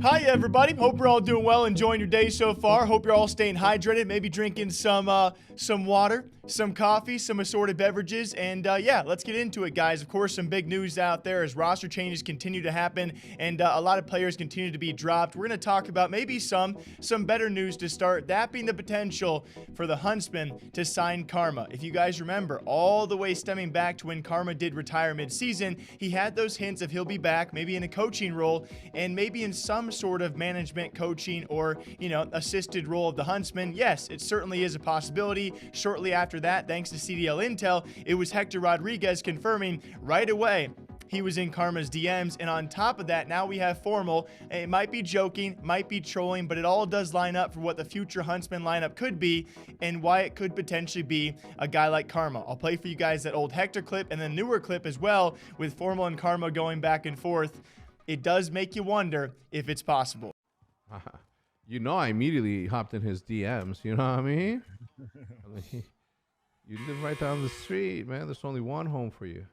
Hi, everybody. Hope you're all doing well, enjoying your day so far. Hope you're all staying hydrated, maybe drinking some water, some coffee, some assorted beverages, and yeah, let's get into it, guys. Of course, some big news out there as roster changes continue to happen, and a lot of players continue to be dropped. We're going to talk about maybe some better news to start, that being the potential for the Huntsmen to sign Karma. If you guys remember, all the way stemming back to when Karma did retire mid-season, he had those hints of he'll be back, maybe in a coaching role, and maybe in some sort of management, coaching, or, assisted role of the Huntsmen. Yes, it certainly is a possibility. Shortly after that, thanks to CDL Intel, it was Hector Rodriguez confirming right away he was in Karma's DMs. And on top of that, now we have formal. It might be joking, might be trolling, but it all does line up for what the future Huntsman lineup could be and why it could potentially be a guy like Karma. I'll play for you guys that old Hector clip and the newer clip as well with formal and Karma going back and forth. It does make you wonder if it's possible. I immediately hopped in his DMs. You know what I mean? You live right down the street, man. There's only one home for you.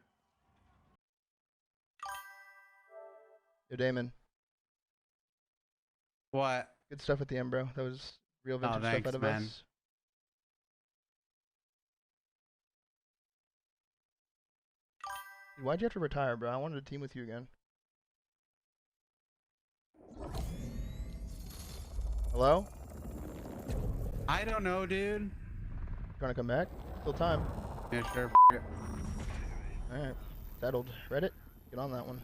Yo, Damon. What? Good stuff at the end, bro. That was real vintage stuff out of us. Dude, why'd you have to retire, bro? I wanted to team with you again. Hello? I don't know, dude. Trying to come back? Still time. Yeah, sure. Alright. Settled. Reddit? Get on that one.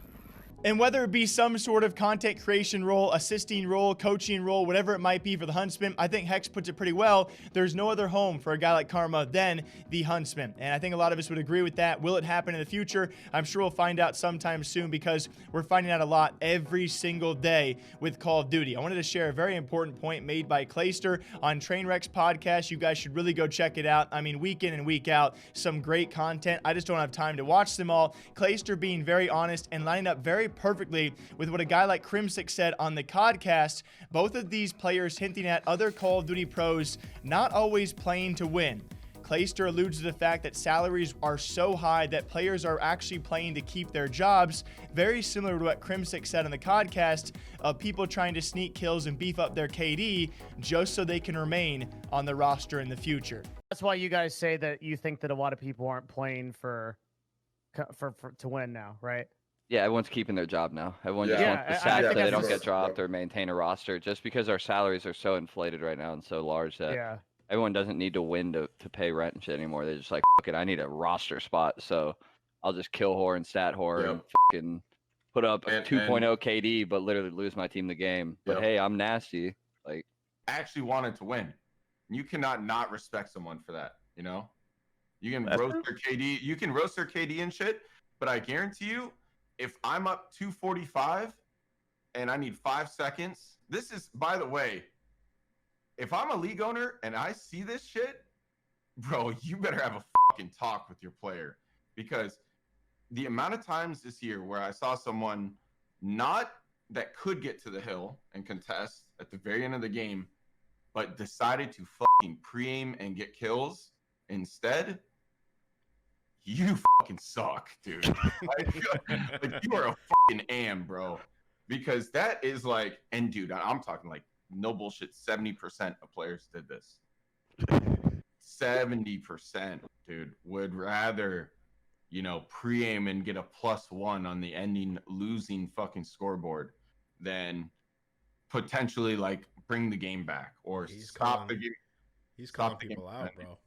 And whether it be some sort of content creation role, assisting role, coaching role, whatever it might be for the Huntsman, I think Hex puts it pretty well. There's no other home for a guy like Karma than the Huntsman. And I think a lot of us would agree with that. Will it happen in the future? I'm sure we'll find out sometime soon because we're finding out a lot every single day with Call of Duty. I wanted to share a very important point made by Clayster on Trainwreck's podcast. You guys should really go check it out. I mean, week in and week out, some great content. I just don't have time to watch them all. Clayster being very honest and lining up very perfectly with what a guy like Crimsix said on the podcast. Both of these players hinting at other Call of Duty pros not always playing to win. Clayster alludes to the fact that salaries are so high that players are actually playing to keep their jobs, very similar to what Crimsix said on the podcast of people trying to sneak kills and beef up their KD just so they can remain on the roster in the future. That's why you guys say that you think that a lot of people aren't playing to win now, right? Yeah, everyone's keeping their job now. Everyone just Yeah, wants the I stats so think they that's don't just- get dropped or maintain a roster just because our salaries are so inflated right now and so large that Yeah. everyone doesn't need to win to pay rent and shit anymore. They're just like, fuck it, I need a roster spot, so I'll just kill whore and stat whore and fucking put up a 2.0 KD but literally lose my team the game. But hey, I'm nasty. Like, I actually wanted to win. You cannot not respect someone for that, you know? You can roast their KD, you can roast their KD and shit, but I guarantee you, if I'm up 245 and I need 5 seconds, this is, by the way, if I'm a league owner and I see this shit, bro, you better have a fucking talk with your player, because the amount of times this year where I saw someone not that could get to the hill and contest at the very end of the game, but decided to fucking pre-aim and get kills instead, you fucking suck, dude. like you are a fucking am, bro. Because that is like, and dude, I'm talking like no bullshit, 70% of players did this. 70%, dude, would rather, pre-aim and get a +1 on the ending losing fucking scoreboard than potentially like bring the game back or stop the game. He's calling people out, bro.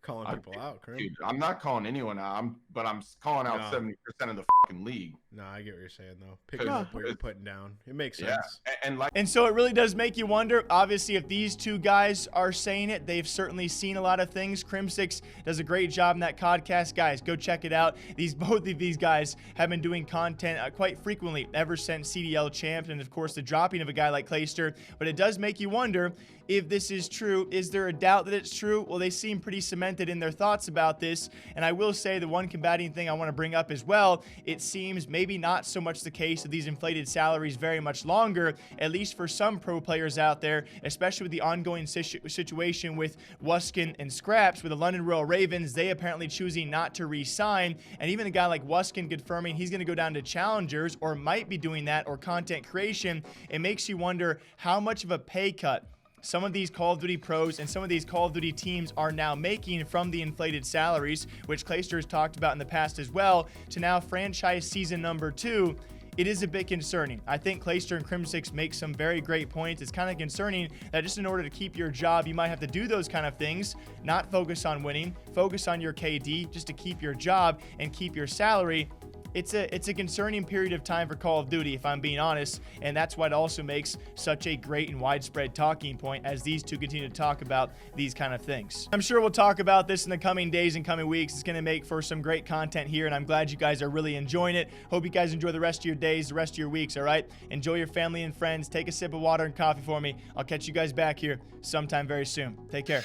Calling people out, Crim. Dude, I'm not calling anyone out, but I'm calling out 70% of the fucking league. No, I get what you're saying, though. Picking up what you're putting down. It makes sense. Yeah, and so it really does make you wonder, obviously, if these two guys are saying it, they've certainly seen a lot of things. Crimsix does a great job in that podcast. Guys, go check it out. Both of these guys have been doing content quite frequently ever since CDL Champs and, of course, the dropping of a guy like Clayster. But it does make you wonder if this is true. Is there a doubt that it's true? Well, they seem pretty cemented in their thoughts about this. And I will say the one combating thing I want to bring up as well is it seems maybe not so much the case of these inflated salaries very much longer, at least for some pro players out there, especially with the ongoing situation with Wuskin and Scraps with the London Royal Ravens. They apparently choosing not to re-sign, and even a guy like Wuskin confirming he's going to go down to challengers, or might be doing that, or content creation. It makes you wonder how much of a pay cut some of these Call of Duty pros and some of these Call of Duty teams are now making from the inflated salaries, which Clayster has talked about in the past as well, to now franchise season number 2. It is a bit concerning. I think Clayster and Crimsix make some very great points. It's kind of concerning that just in order to keep your job, you might have to do those kind of things, not focus on winning, focus on your KD just to keep your job and keep your salary. It's a concerning period of time for Call of Duty, if I'm being honest, and that's why it also makes such a great and widespread talking point as these two continue to talk about these kind of things. I'm sure we'll talk about this in the coming days and coming weeks. It's going to make for some great content here, and I'm glad you guys are really enjoying it. Hope you guys enjoy the rest of your days, the rest of your weeks, all right? Enjoy your family and friends. Take a sip of water and coffee for me. I'll catch you guys back here sometime very soon. Take care.